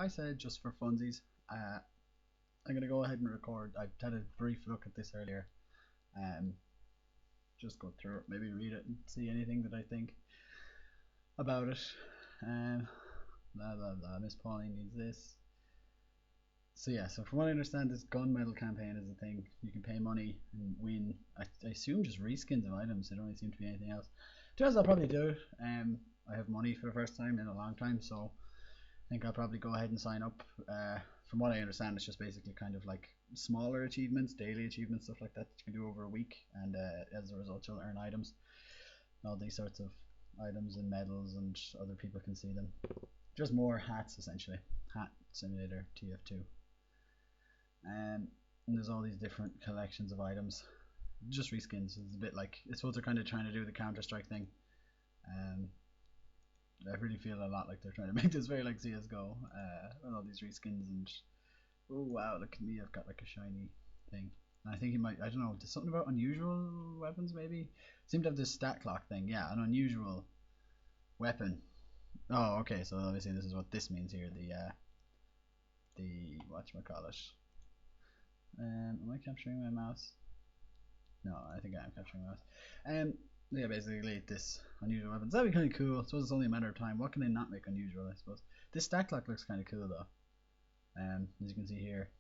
I said just for funsies, I'm gonna go ahead and record. I had a brief look at this earlier. Um, just go through it, maybe read it and see anything that I think about it. Blah blah blah. Miss Pauline needs this. So yeah, so from what I understand, this gunmetal campaign is a thing. You can pay money and win. I assume just reskins of items. There don't really seem to be anything else. To be honest, I'll probably do it. I have money for the first time in a long time, so I think I'll probably go ahead and sign up. From what I understand, it's just basically kind of like smaller achievements, daily achievements, stuff like that you can do over a week, and as a result, you'll earn items. All these sorts of items and medals, and other people can see them. Just more hats, essentially. Hat Simulator TF2. And there's all these different collections of items. Just reskins. It's a bit like, it's what they're kind of trying to do, the Counter-Strike thing. I really feel a lot like they're trying to make this very like CSGO, with all these reskins and, oh wow, look at me, I've got like a shiny thing. And I think he might, I don't know, there's something about unusual weapons maybe? Seem to have this stat clock thing, yeah, an unusual weapon. Oh, okay, so obviously this is what this means here, the whatchamacallit. Am I capturing my mouse? No, I think I am capturing my mouse. Yeah, basically this unusual weapons. That'd be kind of cool. I suppose it's only a matter of time. What can they not make unusual, I suppose? This stack clock looks kind of cool though. As you can see here,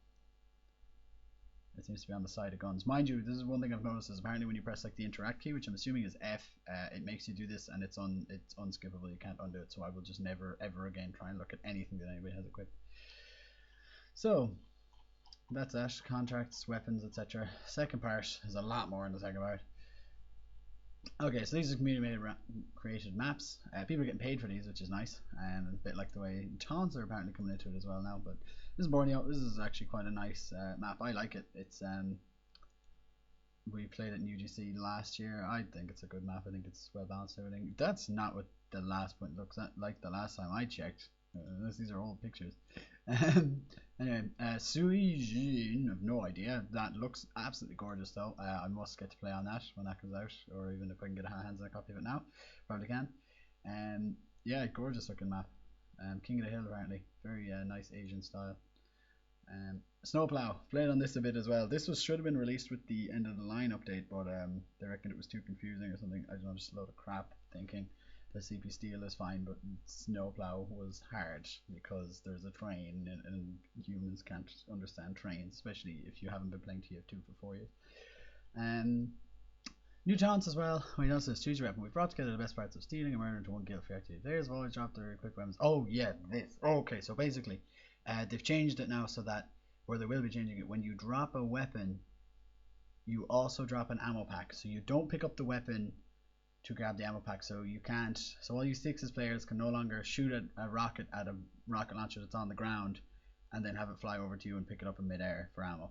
it seems to be on the side of guns. Mind you, this is one thing I've noticed is apparently when you press like the interact key, which I'm assuming is F, it makes you do this, and it's unskippable. You can't undo it. So I will just never ever again try and look at anything that anybody has equipped. So that's that. Contracts, weapons, etc. Second part is a lot more in the second part. Okay, so these are community created maps. People are getting paid for these, which is nice, and a bit like the way taunts are apparently coming into it as well now. But this is Borneo. This is actually quite a nice map. I like it. It's we played it in UGC last year. I think it's a good map. I think it's well balanced. Everything. That's not what the last point looks at like the last time I checked. Unless these are old pictures. Anyway, Suijin, I've no idea. That looks absolutely gorgeous though. I must get to play on that when that comes out, or even if I can get hands on a copy of it now. Probably can. Yeah, gorgeous looking map. King of the Hill apparently. Very nice Asian style. Snowplow, played on this a bit as well. This should have been released with the end of the line update, but they reckoned it was too confusing or something. I don't know, just a load of crap thinking. The CP Steel is fine, but Snowplow was hard because there's a train and humans can't understand trains, especially if you haven't been playing TF2 for 4 years. New talents as well. We know this. Choose your weapon. We've brought together the best parts of stealing and murder into one guild for activity. Players have always dropped their quick weapons. Oh yeah, this. Okay, so basically, they've changed it now so that, or they will be changing it, when you drop a weapon, you also drop an ammo pack. So you don't pick up the weapon to grab the ammo pack, so you can't. So all you Sixes players can no longer shoot a rocket at a rocket launcher that's on the ground and then have it fly over to you and pick it up in midair for ammo.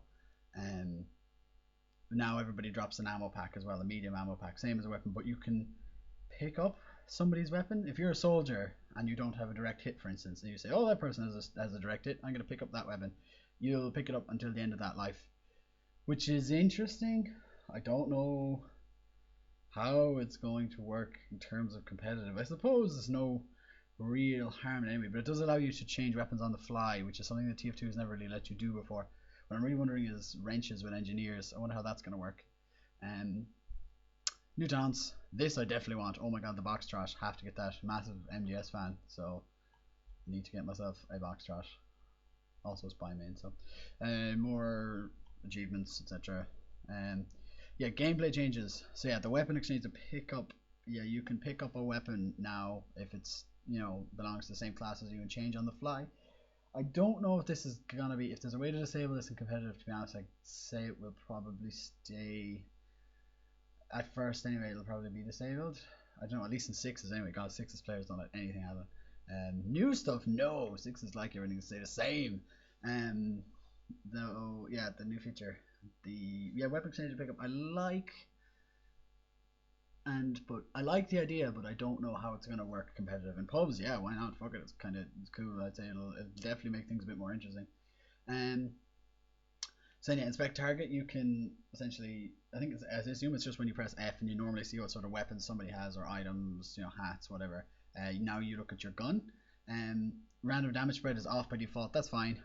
Now everybody drops an ammo pack as well, a medium ammo pack, same as a weapon, but you can pick up somebody's weapon. If you're a soldier and you don't have a direct hit, for instance, and you say, oh, that person has a direct hit, I'm going to pick up that weapon, you'll pick it up until the end of that life, which is interesting. I don't know how it's going to work in terms of competitive. I suppose there's no real harm in anyway, but it does allow you to change weapons on the fly, which is something that TF2 has never really let you do before. What I'm really wondering is wrenches with engineers. I wonder how that's going to work. New taunts. This I definitely want. Oh my god, the box trot. Have to get that. Massive MGS fan, so need to get myself a box trot. Also spy main, so more achievements, etc. Yeah, gameplay changes. So yeah, the weapon exchange to pick up. Yeah, you can pick up a weapon now if it's, you know, belongs to the same class as you and change on the fly. I don't know if this is gonna be, if there's a way to disable this in competitive. To be honest, I'd say it will probably stay. At first, anyway, it'll probably be disabled. I don't know, at least in Sixes anyway. God, Sixes players don't let anything happen. New stuff, no. Sixes like everything to stay the same. Though, yeah, the new feature. The weapon exchange pickup I like, but I like the idea, but I don't know how it's gonna work competitive in pubs. Yeah, why not? Fuck it, it's cool. I'd say it'll definitely make things a bit more interesting. So yeah, inspect target. You can essentially, I assume it's just when you press F and you normally see what sort of weapons somebody has or items, you know, hats, whatever. Now you look at your gun, Random damage spread is off by default. That's fine.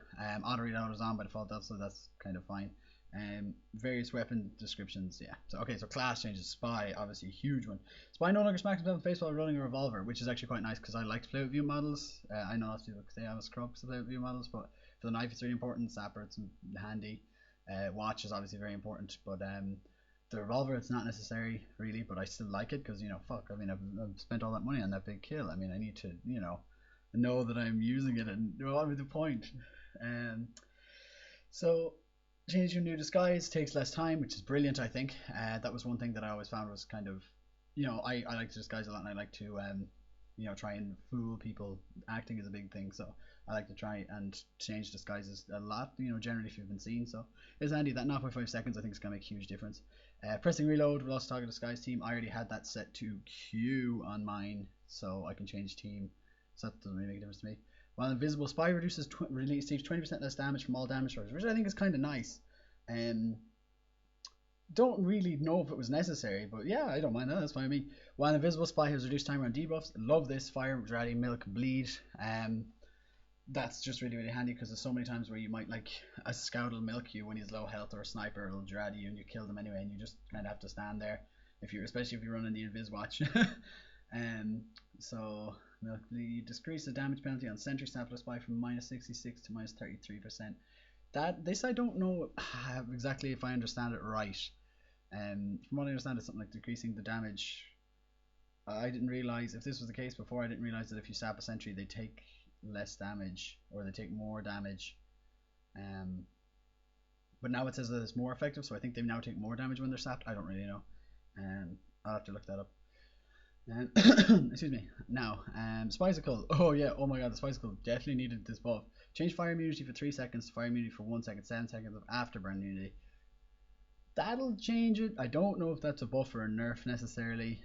Auto reload is on by default. That's kind of fine. Various weapon descriptions, yeah. So okay, so class changes. Spy, obviously a huge one. Spy no longer smacks himself in the face while running a revolver, which is actually quite nice because I like to play with view models. I know lots of people say I'm a scrub because I play with view models, but for the knife it's really important. Sapper it's handy. Watch is obviously very important, but the revolver it's not necessary really, but I still like it because fuck. I mean I've spent all that money on that big kill. I mean I need to know that I'm using it and what would be the point. So change your new disguise takes less time, which is brilliant. I think that was one thing that I always found was kind of, I like to disguise a lot, and I like to try and fool people. Acting is a big thing, so I like to try and change disguises a lot. Generally if you've been seen, so it's handy. That 0.5 seconds I think is gonna make a huge difference. Pressing reload will also target disguise team. I already had that set to Q on mine, so I can change team. So that doesn't really make a difference to me. While invisible, spy reduces receives 20% less damage from all damage sources, which I think is kind of nice. Don't really know if it was necessary, but yeah, I don't mind that. That's fine with me. While invisible, spy has reduced timer on debuffs. Love this. Fire, ready, milk, bleed. That's just really, really handy because there's so many times where you might a scout will milk you when he's low health, or a sniper will dread you and you kill them anyway, and you just kind of have to stand there especially if you're running the invis watch. So milk bleed decreases the damage penalty on sentry sample spy from -66 to -33%. This I don't know exactly if I understand it right. From what I understand, it's something like decreasing the damage. I didn't realize if this was the case before. I didn't realize that if you sap a sentry, they take less damage or they take more damage. But now it says that it's more effective, so I think they now take more damage when they're sapped. I don't really know. I'll have to look that up. Excuse me. Now, Spicicle. Oh yeah. Oh my god, the Spicicle definitely needed this buff. Change fire immunity for 3 seconds to fire immunity for 1 second. 7 seconds of afterburn immunity. That'll change it. I don't know if that's a buff or a nerf necessarily.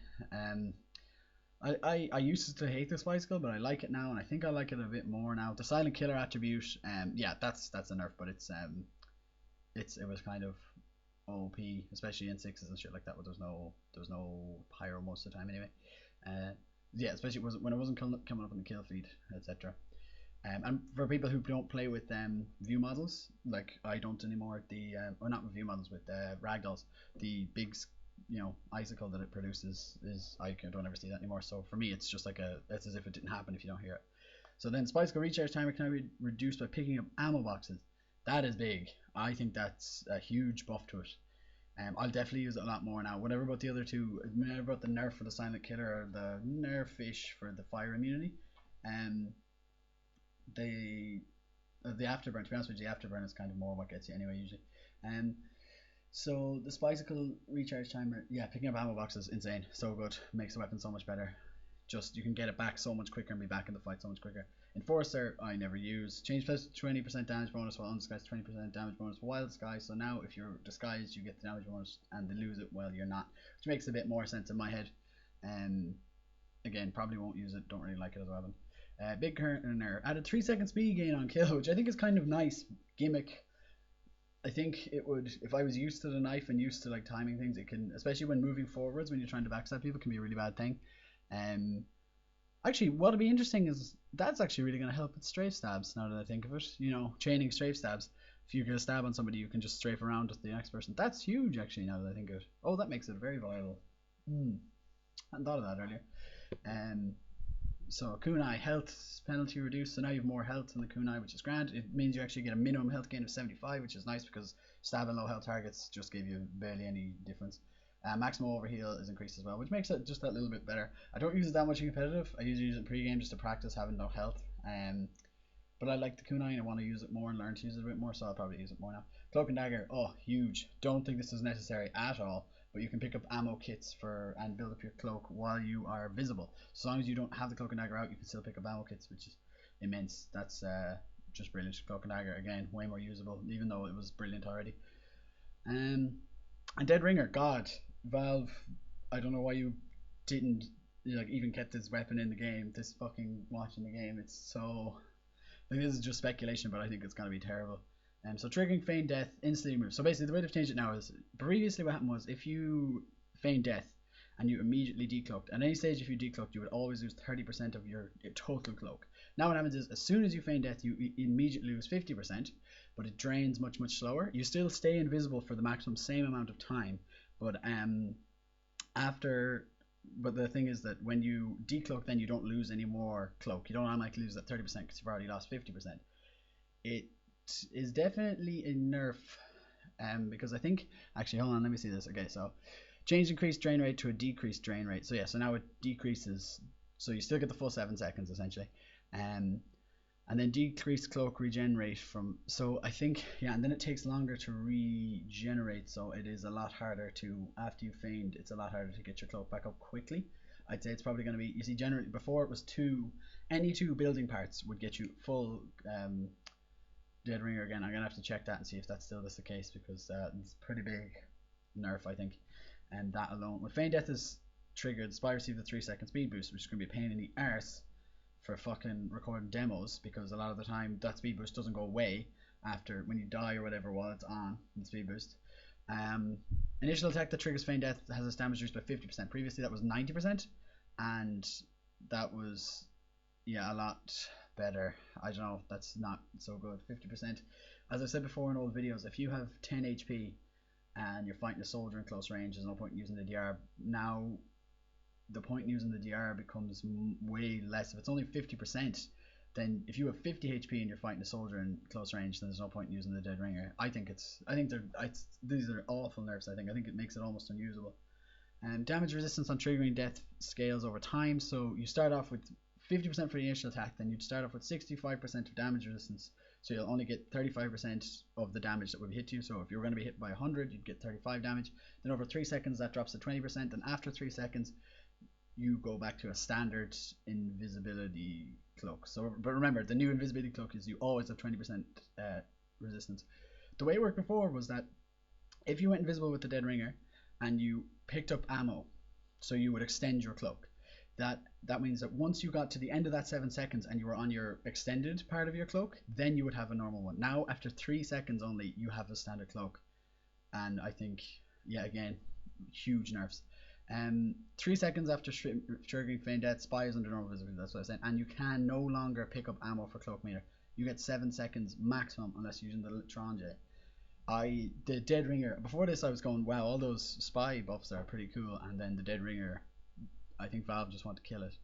I used to hate the Spicicle, but I like it now, and I think I like it a bit more now. The silent killer attribute. Yeah, that's a nerf, but it was kind of OP, especially in sixes and shit like that, where there's no pyro most of the time anyway. Yeah, especially when it wasn't coming up in the kill feed, etc. And for people who don't play with view models, like I don't anymore, or not with view models, with ragdolls, the big icicle that it produces is I don't ever see that anymore. So for me, it's just it's as if it didn't happen if you don't hear it. So then Spicicle recharge timer can now be reduced by picking up ammo boxes. That is big. I think that's a huge buff to it. I'll definitely use it a lot more now. Whatever about the other two, whatever about the nerf for the silent killer or the nerf-ish for the fire immunity, the afterburn. To be honest with you, the afterburn is kind of more what gets you anyway usually. So the Spicicle recharge timer, yeah, picking up ammo boxes, insane, so good, makes the weapon so much better. Just you can get it back so much quicker and be back in the fight so much quicker. Enforcer, I never use. Change plus 20% damage bonus while undisguised, 20% damage bonus while disguised. So now if you're disguised, you get the damage bonus, and they lose it while you're not, which makes a bit more sense in my head. Again, probably won't use it. Don't really like it as a weapon. Big Kerner added 3 seconds speed gain on kill, which I think is kind of nice gimmick. I think it would, if I was used to the knife and used to timing things, it can, especially when moving forwards, when you're trying to backstab people, can be a really bad thing. Actually, what'll be interesting is that's actually really going to help with strafe stabs. Now that I think of it, chaining strafe stabs. If you get a stab on somebody, you can just strafe around with the next person. That's huge, actually. Now that I think of it, oh, that makes it very viable. Hadn't thought of that earlier. So kunai health penalty reduced. So now you have more health in the kunai, which is grand. It means you actually get a minimum health gain of 75, which is nice because stabbing low health targets just give you barely any difference. Maximum overheal is increased as well, which makes it just that little bit better. I don't use it that much in competitive. I usually use it in pre-game just to practice having no health. But I like the kunai and I want to use it more and learn to use it a bit more, so I'll probably use it more now. Cloak and dagger, oh, huge. Don't think this is necessary at all, but you can pick up ammo kits and build up your cloak while you are visible. So as long as you don't have the cloak and dagger out, you can still pick up ammo kits, which is immense. That's just brilliant. Cloak and dagger, again, way more usable, even though it was brilliant already. And Dead Ringer, God, Valve, I don't know why you didn't even get this weapon in the game, this fucking watch in the game. It's so, this is just speculation, but I think it's gonna be terrible. So triggering feign death instantly removes. So basically the way they've changed it now is, previously what happened was if you feign death and you immediately decloaked. At any stage, if you decloaked, you would always lose 30% of your total cloak. Now what happens is, as soon as you feign death, you immediately lose 50%, but it drains much slower. You still stay invisible for the maximum same amount of time, but but the thing is that when you decloak, then you don't lose any more cloak. You don't automatically lose that 30% because you've already lost 50%. It is definitely a nerf, because I think, actually, hold on, let me see this. Okay, so change increased drain rate to a decreased drain rate. So yeah, so now it decreases, so you still get the full 7 seconds essentially. And then decreased cloak regen rate from, so I think, yeah, and then it takes longer to regenerate, so it is a lot harder to, after you've feigned, it's a lot harder to get your cloak back up quickly. I'd say it's probably going to be, you see, generally before it was any two building parts would get you full dead ringer again. I'm going to have to check that and see if that's still the case, because it's a pretty big nerf, I think, and that alone. When feign death is triggered, Spy received the 3-second speed boost, which is going to be a pain in the arse for fucking recording demos, because a lot of the time that speed boost doesn't go away after when you die or whatever while it's on the speed boost. Initial attack that triggers feign death has its damage reduced by 50%. Previously that was 90%, and that was, yeah, a lot better. I don't know, that's not so good. 50%, as I said before in old videos, if you have 10 HP and you're fighting a soldier in close range, there's no point in using the DR. Now the point in using the DR becomes way less. If it's only 50%, then if you have 50 HP and you're fighting a soldier in close range, then there's no point in using the dead ringer. I think these are awful nerfs. I think it makes it almost unusable. And damage resistance on triggering death scales over time. So you start off with 50% for the initial attack, then you'd start off with 65% of damage resistance. So you'll only get 35% of the damage that would hit you. So if you were going to be hit by 100, you'd get 35 damage. Then over 3 seconds, that drops to 20%. And after 3 seconds, you go back to a standard invisibility cloak. So, but remember, the new invisibility cloak is you always have 20% resistance. The way it worked before was that if you went invisible with the dead ringer and you picked up ammo, so you would extend your cloak. That means that once you got to the end of that 7 seconds and you were on your extended part of your cloak, then you would have a normal one. Now, after 3 seconds only, you have a standard cloak. And I think, yeah, again, huge nerfs. 3 seconds after triggering feign death, Spy is under normal visibility, that's what I was saying. And you can no longer pick up ammo for cloak meter. You get 7 seconds maximum unless you're using the Tron J. The dead ringer, before this I was going, wow, all those Spy buffs are pretty cool, and then the dead ringer, I think Valve just want to kill it.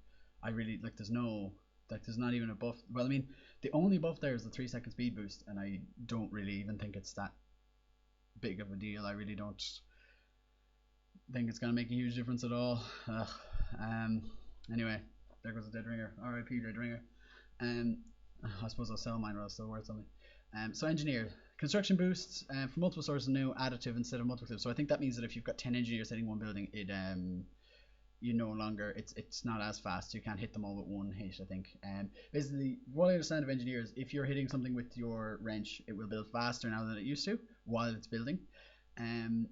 I really, like, there's not even a buff. Well, I mean, the only buff there is the 3 second speed boost, and I don't really even think it's that big of a deal. I really don't think it's going to make a huge difference at all. Anyway, there goes the dead ringer. RIP dead ringer. I suppose I'll sell mine or I'll still worth something. So engineer. Construction boosts from multiple sources, new additive instead of multiple. So I think that means that if you've got 10 engineers hitting one building, it you no longer, it's not as fast. You can't hit them all with one hit, I think. Basically, what I understand of engineers, if you're hitting something with your wrench, it will build faster now than it used to while it's building.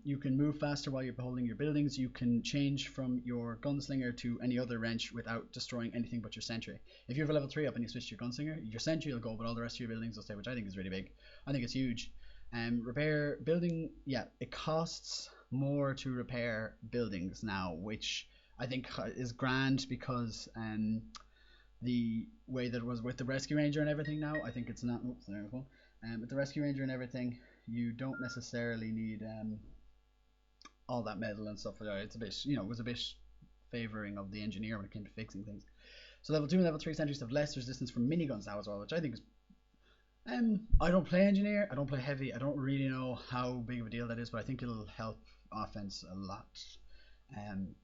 You can move faster while you're holding your buildings. You can change from your gunslinger to any other wrench without destroying anything but your sentry. If you have a level 3 up and you switch to your gunslinger, your sentry will go, but all the rest of your buildings will stay, which I think is really big. I think it's huge. Repair building, yeah, it costs more to repair buildings now, which I think is grand, because the way that it was with the rescue ranger and everything now, I think it's not. Oops, there we go. With the rescue ranger and everything, you don't necessarily need all that metal and stuff. It's a bit, it was a bit favouring of the engineer when it came to fixing things. So level 2 and level 3 sentries have less resistance from miniguns now as well, which I think is. I don't play engineer, I don't play heavy, I don't really know how big of a deal that is, but I think it'll help offense a lot. And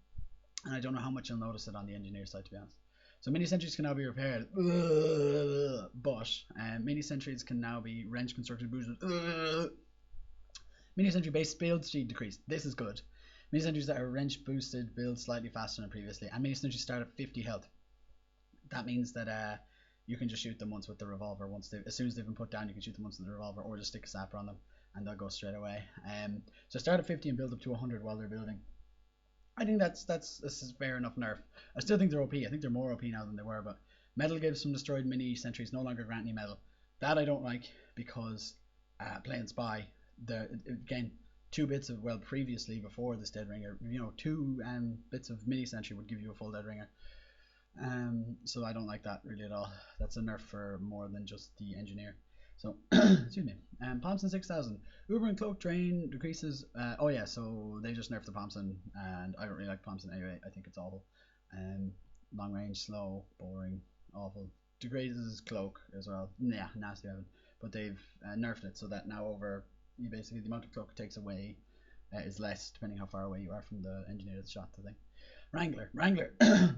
I don't know how much you'll notice it on the engineer side, to be honest. So mini sentries can now be repaired, but mini sentries can now be wrench construction boosted. Mini sentry base build speed decreased. This is good. Mini sentries that are wrench boosted build slightly faster than previously, and mini sentries start at 50 health. That means that you can just shoot them once with the revolver. As soon as they've been put down, you can shoot them once with the revolver, or just stick a zapper on them, and they'll go straight away. So start at 50 and build up to 100 while they're building. I think this is fair enough nerf. I still think they're OP. I think they're more OP now than they were, but Mettle gives some destroyed mini sentries no longer grant any metal. That I don't like, because playing Spy, again, 2 bits of, well, previously before this dead ringer, 2 bits of mini sentry would give you a full dead ringer. So I don't like that really at all. That's a nerf for more than just the engineer. So excuse me. Thompson 6000. Uber and cloak drain decreases. Oh yeah, so they just nerfed the Thompson, and I don't really like Thompson anyway. I think it's awful. Long range, slow, boring, awful. Degrades cloak as well. Yeah, nasty weapon. But they've nerfed it so that now over basically the amount of cloak it takes away is less depending how far away you are from the engineer that shot the thing. Wrangler.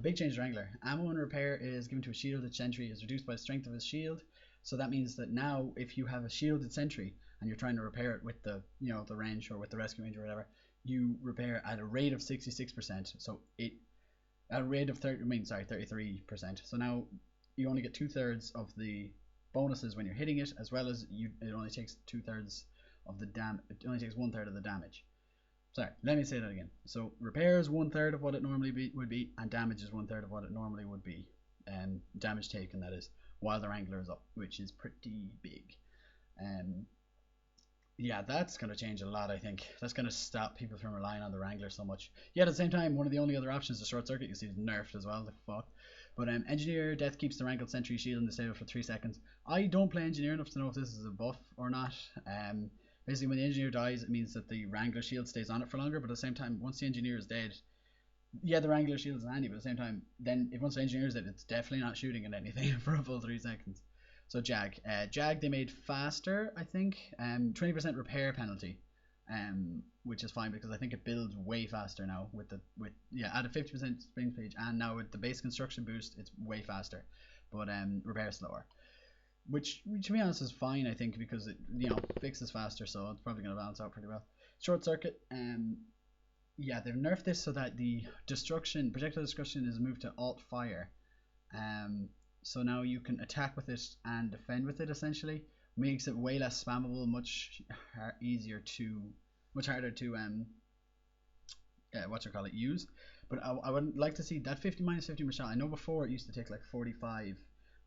Big change to Wrangler. Ammo and repair is given to a shielded sentry is reduced by the strength of his shield. So that means that now if you have a shielded sentry and you're trying to repair it with the the wrench or with the rescue range or whatever, you repair at a rate of 66%. So it at a rate of 33%. So now you only get 2/3 of the bonuses when you're hitting it, as well as it only takes 2/3 of the it only takes 1/3 of the damage. Sorry, let me say that again. So repair is 1/3 of what it normally would be, and damage is 1/3 of what it normally would be. Damage taken, that is, while the Wrangler is up, which is pretty big. Yeah, that's going to change a lot, I think. That's going to stop people from relying on the Wrangler so much. Yet at the same time, one of the only other options, the short circuit, you see is nerfed as well. The fuck. But engineer death keeps the rankled sentry shield in the stable for 3 seconds. I don't play engineer enough to know if this is a buff or not. Basically, when the engineer dies, it means that the Wrangler shield stays on it for longer. But at the same time, once the engineer is dead, yeah, the Wrangler shield is handy. But at the same time, then if once the engineer is dead, it's definitely not shooting at anything for a full 3 seconds. So Jag, they made faster, I think. 20% repair penalty, which is fine because I think it builds way faster now at a 50% spring speed, and now with the base construction boost, it's way faster, but repair slower. Which, to be honest, is fine, I think, because it fixes faster, so it's probably going to balance out pretty well. Short circuit, yeah, they've nerfed this so that the projectile destruction is moved to alt fire. So now you can attack with it and defend with it, essentially. Makes it way less spammable, much harder to use. But I would like to see that 50 minus 50 per shot. I know before it used to take like 45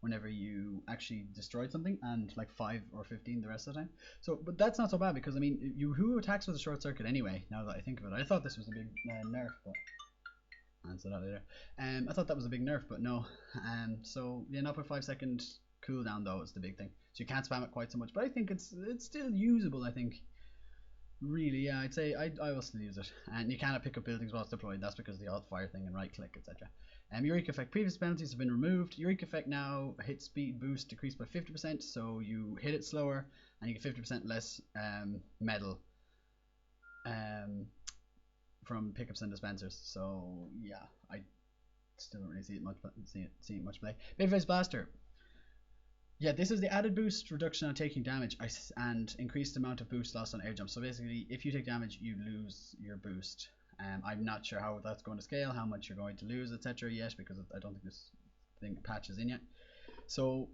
whenever you actually destroyed something, and like 5 or 15 the rest of the time. So, but that's not so bad, because I mean, who attacks with a short circuit anyway? Now that I think of it, I thought this was a big nerf, but answer that later. I thought that was a big nerf, but no. So yeah, 0.5 second cooldown though is the big thing. So you can't spam it quite so much, but I think it's still usable. I think. Really, yeah, I'd say I will still use it. And you cannot pick up buildings while it's deployed. That's because of the alt fire thing and right click, etc. Eureka effect. Previous penalties have been removed. Eureka effect now hit speed boost decreased by 50%, so you hit it slower and you get 50% less metal from pickups and dispensers. So yeah, I still don't really see it much play. Babyface Blaster. Yeah, this is the added boost reduction on taking damage and increased amount of boost lost on air jump. So basically, if you take damage, you lose your boost. I'm not sure how that's going to scale, how much you're going to lose, etc. yet, because I don't think this thing patches in yet. So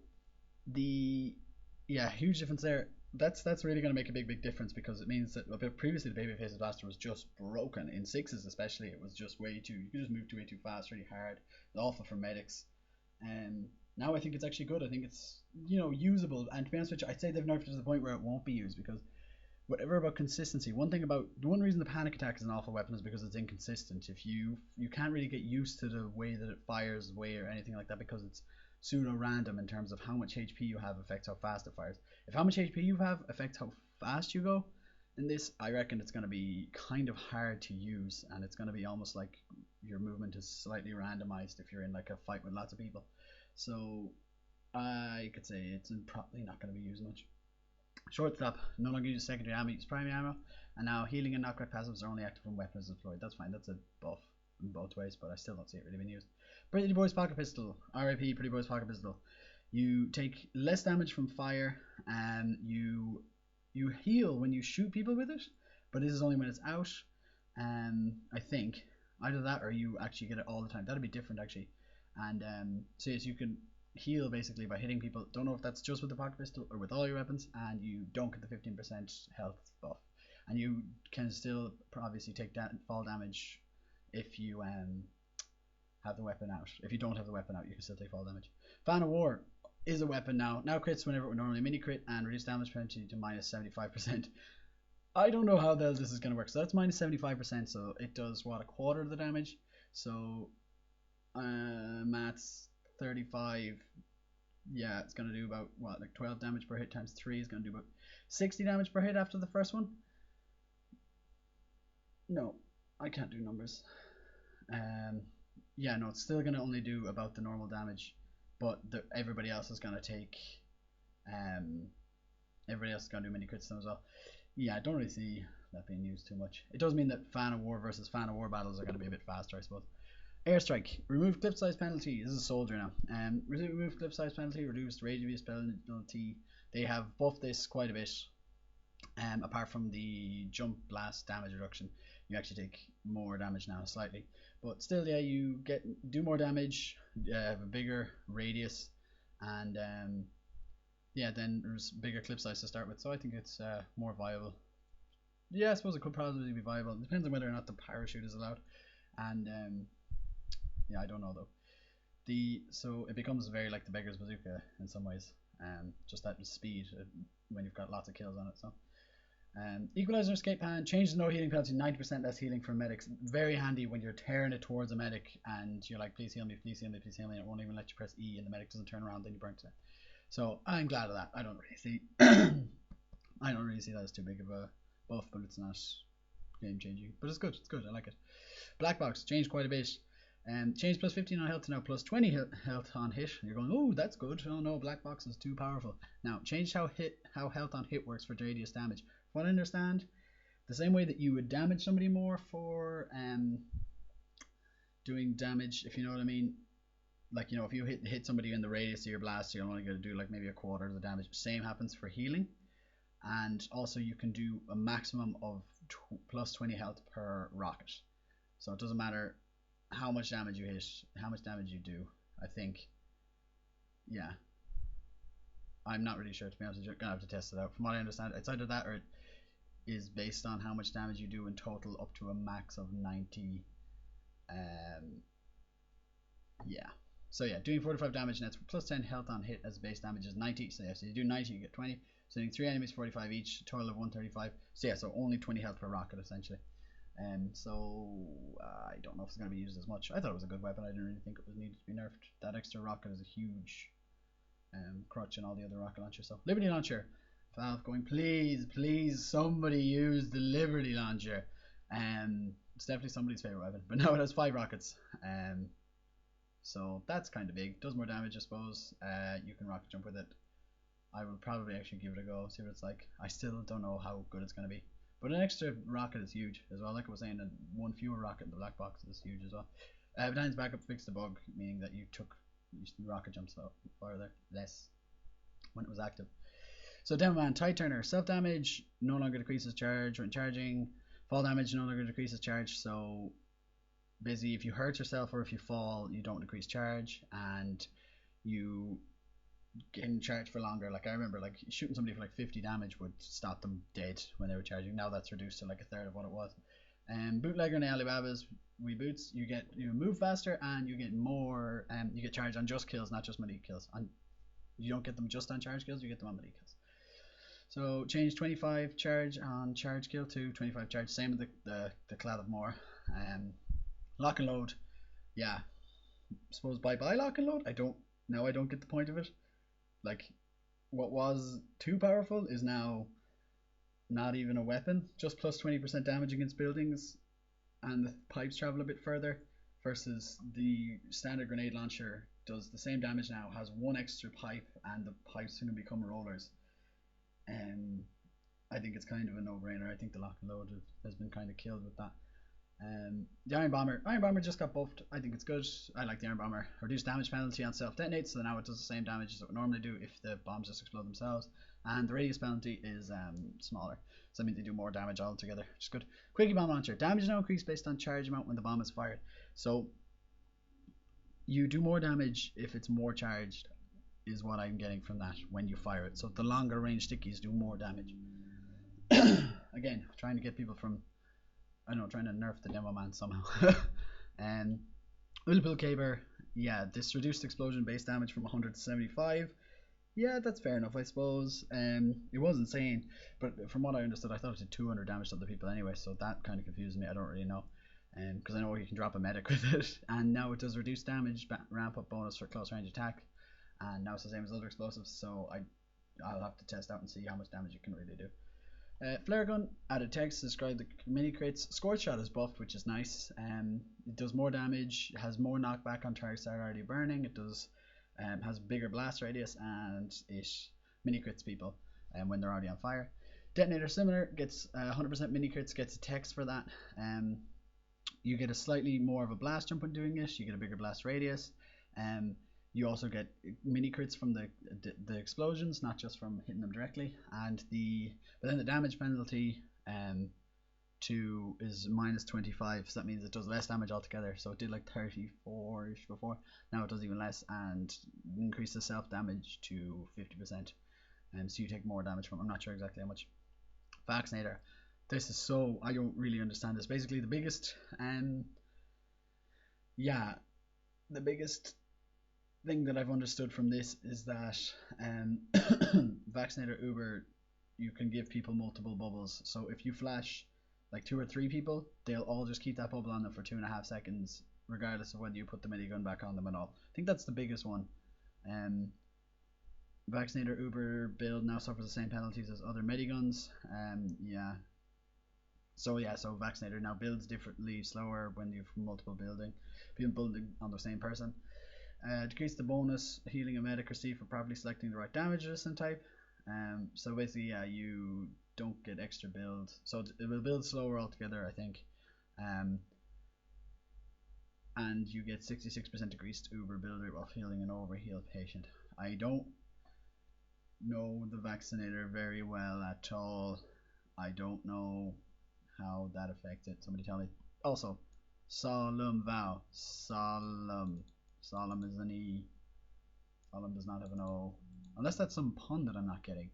huge difference there. That's really going to make a big difference, because it means that previously the Babyface's Blaster was just broken. In 6s especially, it was just you could just move way too fast, really hard. It's awful for medics. Now I think it's actually good. I think it's usable, and to be honest with you, I'd say they've nerfed it to the point where it won't be used, because whatever about consistency. The one reason the panic attack is an awful weapon is because it's inconsistent. If you can't really get used to the way that it fires or anything like that, because it's pseudo random in terms of how much HP you have affects how fast it fires. If how much HP you have affects how fast you go, in this, I reckon it's going to be kind of hard to use, and it's going to be almost like your movement is slightly randomized if you're in like a fight with lots of people. So I could say it's probably not going to be used much. Shortstop, no longer use secondary ammo, use primary ammo, and now healing and knockback passives are only active when weapons deployed. That's fine, that's a buff in both ways, but I still don't see it really being used. Pretty Boy's Pocket Pistol, RIP Pretty Boy's Pocket Pistol. You take less damage from fire, and you heal when you shoot people with it, but this is only when it's out. I think either that or you actually get it all the time. That'd be different actually. And so yes, you can heal basically by hitting people. Don't know if that's just with the pocket pistol or with all your weapons, and you don't get the 15% health buff. And you can still obviously take fall damage if you have the weapon out. If you don't have the weapon out, you can still take fall damage. Fan of War is a weapon now. Now crits whenever it would normally mini crit, and reduce damage penalty to minus 75%. I don't know how the hell this is going to work. So that's minus 75%. So it does what, a quarter of the damage. So maths 35. Yeah, it's going to do about what, like 12 damage per hit times 3 is going to do about 60 damage per hit after the first one. No, I can't do numbers. Yeah, no, it's still going to only do about the normal damage, but everybody else is going to take everybody else is going to do mini crits as well. Yeah, I don't really see that being used too much. It does mean that fan of war versus fan of war battles are going to be a bit faster, I suppose. Airstrike. Remove clip size penalty. This is a soldier now. Remove clip size penalty. Reduced rage abuse penalty. They have buffed this quite a bit. Apart from the jump blast damage reduction, you actually take more damage now slightly. But still, yeah, you do more damage, have a bigger radius, and yeah, then there's bigger clip size to start with. So I think it's more viable. Yeah, I suppose it could probably be viable. It depends on whether or not the parachute is allowed. And yeah, I don't know though. So it becomes very like the beggar's bazooka in some ways. Just that speed when you've got lots of kills on it. So equalizer escape pan, change the no healing penalty, 90% less healing for medics. Very handy when you're tearing it towards a medic and you're like, please heal me, please heal me, please heal me. And it won't even let you press E and the medic doesn't turn around, then you burn to it. So I'm glad of that. I don't really see I don't really see that as too big of a buff, but it's not game changing. But it's good. It's good. I like it. Black box changed quite a bit. Change plus 15 on health to now plus 20 health on hit. You're going, oh, that's good. Oh no, black box is too powerful. Now change how health on hit works for radius damage. From what I understand, the same way that you would damage somebody more for doing damage, if you know what I mean. Like, you know, if you hit somebody in the radius of your blast, you're only going to do like maybe a quarter of the damage. Same happens for healing. And also you can do a maximum of plus 20 health per rocket. So it doesn't matter how much damage you hit, how much damage you do. I think, yeah, I'm not really sure, to be honest. You're gonna have to test it out. From what I understand, it's either that or it is based on how much damage you do in total, up to a max of 90. Yeah, so yeah, doing 45 damage nets plus 10 health on hit as base damage is 90. So yeah, so you do 90, you get 20. So doing 3 enemies 45 each, total of 135. So yeah, so only 20 health per rocket essentially. So I don't know if it's going to be used as much. I thought it was a good weapon. I didn't really think it was needed to be nerfed. That extra rocket is a huge crutch in all the other rocket launchers. So Liberty Launcher, Valve going, please somebody use the Liberty Launcher. It's definitely somebody's favorite weapon, but now it has 5 rockets. So that's kind of big. Does more damage, I suppose. You can rocket jump with it. I will probably actually give it a go, see what it's like. I still don't know how good it's going to be. But an extra rocket is huge as well. Like I was saying, one fewer rocket in the black box is huge as well. Evidence backup fixed the bug, meaning that you rocket jumps farther, less when it was active. So Demo Man, Tide Turner, self damage no longer decreases charge when charging. Fall damage no longer decreases charge. So basically, if you hurt yourself or if you fall, you don't decrease charge, and you getting charged for longer. Like I remember, like shooting somebody for like 50 damage would stop them dead when they were charging. Now that's reduced to like a third of what it was. Bootlegger and Alibaba's reboots, you move faster and you get more. You get charged on just kills, not just melee kills. You don't get them just on charge kills, you get them on melee kills. So change 25 charge on charge kill to 25 charge. Same with the Cloud of More. Lock and load, yeah. I suppose bye lock and load. I don't get the point of it. Like, what was too powerful is now not even a weapon. Just plus 20% damage against buildings, and the pipes travel a bit further. Versus the standard grenade launcher does the same damage now, has one extra pipe, and the pipes can become rollers. I think it's kind of a no-brainer. I think the lock and load has been kind of killed with that. The Iron Bomber just got buffed. I think it's good. I like the Iron Bomber. Reduced damage penalty on self detonate, so now it does the same damage as it would normally do if the bombs just explode themselves. And the radius penalty is smaller, so that means they do more damage altogether, which is good. Quickie Bomb Launcher, damage now increased based on charge amount when the bomb is fired. So you do more damage if it's more charged, is what I'm getting from that when you fire it. So the longer range stickies do more damage. Again, trying to get people from, I don't know, trying to nerf the Demo Man somehow. Liverpool Caber, yeah, this reduced explosion base damage from 100 to 75. Yeah, that's fair enough, I suppose. It was insane, but from what I understood, I thought it did 200 damage to other people anyway, so that kind of confused me. I don't really know. Because I know you can drop a medic with it, and now it does reduce damage, ramp up bonus for close range attack, and now it's the same as other explosives, so I'll have to test out and see how much damage it can really do. Flare gun, added text, describe the mini crits. Scorch shot is buffed, which is nice. It does more damage, has more knockback on targets that are already burning. It does has bigger blast radius, and it mini crits people when they're already on fire. Detonator similar, gets 100% mini crits, gets a text for that. You get a slightly more of a blast jump when doing it. You get a bigger blast radius. You also get mini crits from the explosions, not just from hitting them directly. But then the damage penalty is minus 25, so that means it does less damage altogether. So it did like 34ish before. Now it does even less, and increases self damage to 50%. So you take more damage from. I'm not sure exactly how much. Vaccinator. This is so, I don't really understand this. Basically, the biggest thing that I've understood from this is that Vaccinator Uber, you can give people multiple bubbles. So if you flash like 2 or 3 people, they'll all just keep that bubble on them for 2.5 seconds, regardless of whether you put the minigun back on them at all. I think that's the biggest one. Vaccinator Uber build now suffers the same penalties as other miniguns. So Vaccinator now builds differently, slower when you've multiple people building on the same person. Decrease the bonus healing a medic receive for properly selecting the right damage resistant type. So basically, you don't get extra build, so it will build slower altogether, I think. And you get 66% decreased Uber build rate while healing an overhealed patient. I don't know the Vaccinator very well at all. I don't know how that affects it. Somebody tell me. Also, Solemn Vow. Solemn is an E. Solemn does not have an O. Unless that's some pun that I'm not getting.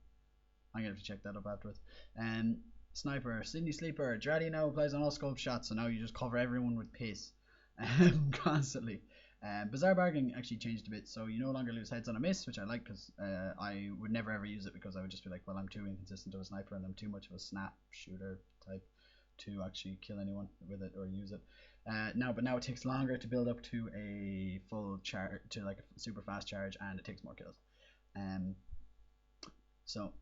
I'm going to have to check that up afterwards. Sniper. Sydney Sleeper. Draddy now applies on all scope shots, so now you just cover everyone with piss. Constantly. Bizarre Bargaining actually changed a bit, so you no longer lose heads on a miss, which I like because I would never ever use it, because I would just be like, well, I'm too inconsistent of a sniper and I'm too much of a snap shooter type to actually kill anyone with it or use it. But now it takes longer to build up to a full charge, to like a super fast charge, and it takes more kills. So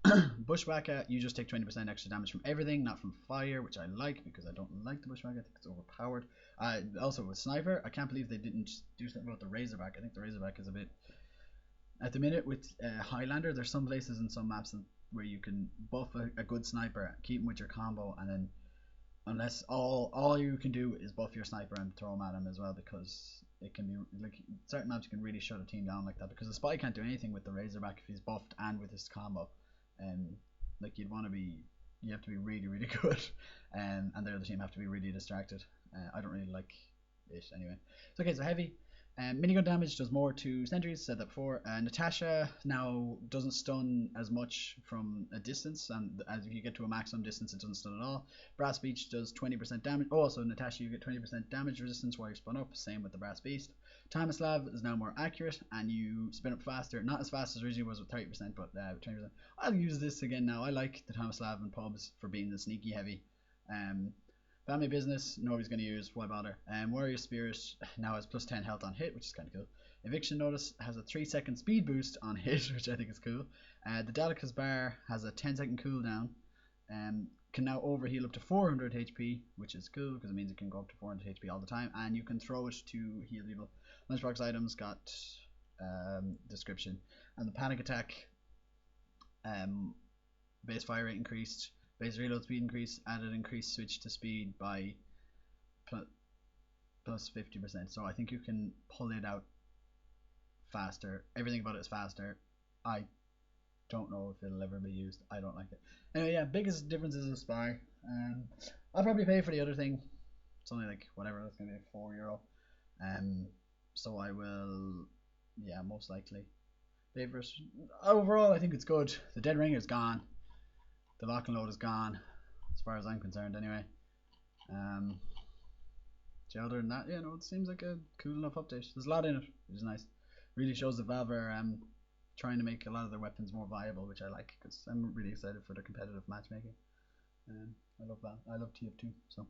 Bushwhacker, you just take 20% extra damage from everything, not from fire, which I like because I don't like the Bushwhacker. I think it's overpowered. Also with Sniper, I can't believe they didn't do something about the Razorback. I think the Razorback is a bit, at the minute with Highlander, there's some places in some maps where you can buff a good sniper, keep him with your combo, and then unless all you can do is buff your sniper and throw him at him as well, because it can be like certain maps you can really shut a team down like that, because the spy can't do anything with the Razorback if he's buffed and with his combo. Like you have to be really really good, and the other team have to be really distracted. I don't really like it anyway. So okay, so heavy. Minigun damage does more to sentries, said that before. Natasha now doesn't stun as much from a distance, and as if you get to a maximum distance, it doesn't stun at all. Brass Beast does 20% damage. Oh, also Natasha, you get 20% damage resistance while you're spun up. Same with the Brass Beast. Timaslav is now more accurate, and you spin up faster. Not as fast as originally was with 30%, but 20%. I'll use this again now. I like the Timaslav and pubs for being the sneaky heavy. Family Business, nobody's going to use, why bother. Warrior Spirit now has plus 10 health on hit, which is kind of cool. Eviction Notice has a 3-second speed boost on hit, which I think is cool. The Delica's Bar has a 10-second cooldown. Can now overheal up to 400 HP, which is cool because it means it can go up to 400 HP all the time, and you can throw it to heal people. Lunchbox items got description. And the Panic Attack base fire rate increased. Base reload speed increase, added increased switch to speed by plus 50%. So I think you can pull it out faster. Everything about it is faster. I don't know if it'll ever be used. I don't like it. Anyway, yeah, biggest difference is a spy. I'll probably pay for the other thing. It's only like whatever, that's gonna be like €4. So I will, yeah, most likely pay for it. Overall, I think it's good. The Dead Ringer is gone. The lock and load is gone, as far as I'm concerned, anyway. Other than that, yeah, no, it seems like a cool enough update. There's a lot in it, which is nice. Really shows that Valve are trying to make a lot of their weapons more viable, which I like because I'm really excited for the competitive matchmaking. I love that. I love TF2. So